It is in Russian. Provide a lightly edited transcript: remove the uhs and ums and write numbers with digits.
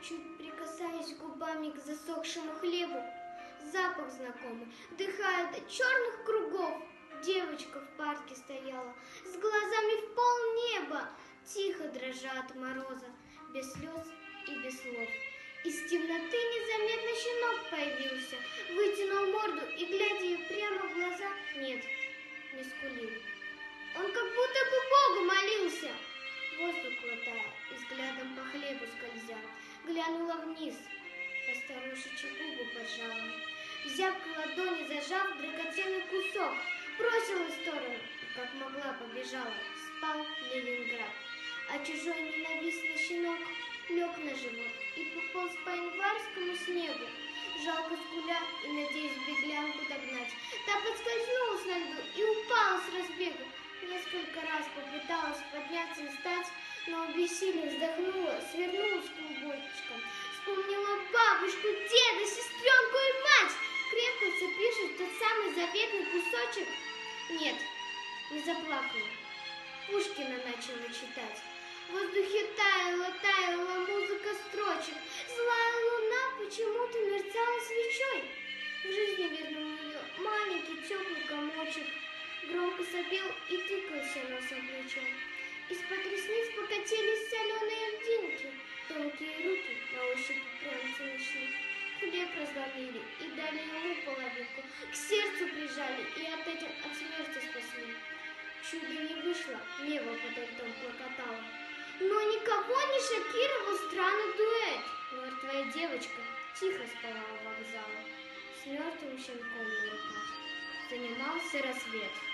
Чуть прикасаясь губами к засохшему хлебу, запах знакомый, вдыхая до черных кругов. Девочка в парке стояла, с глазами в полнеба, тихо дрожа от мороза, без слез и без слов. Из темноты незаметно щенок появился, вытянул морду и, глядя ей прямо в глаза, нет, не скулил. Он как будто бы Богу молился, воздух глотая и взглядом по хлебу скользя. Глянула вниз, по старушечьи губы поджала, взяв к ладони, зажав драгоценный кусок, бросила в сторону и, как могла, побежала. Спал Ленинград, а чужой ненавистный щенок лег на живот и пополз по январскому снегу, жалко скуля и надеясь беглянку догнать. Та подскользнулась на льду и упала с разбегу. Несколько раз попыталась подняться и встать, но в бессилии вздохнула, свернулась клубочком, вспомнила бабушку, деда, сестренку и мать, крепко вцепившись в тот самый заветный кусочек. Нет, не заплакала. Пушкина начала читать. В воздухе таяла музыка строчек. Злая луна почему-то мерцала свечой. В жизни вернул ее маленький теплый комочек. Громко сопел и тыкался носом плечом. Из-под ресниц покатились соленые льдинки. Тонкие руки на ощупь прянцы нашли. Хлеб разломили и дали ему половинку. К сердцу прижали и от смерти спасли. Чудо не вышло, небо подо льдом клокотало. Но никого не шокировал странный дуэт. Мертвая девочка тихо спала у вокзала с мертвым щенком на руках. Занимался рассвет.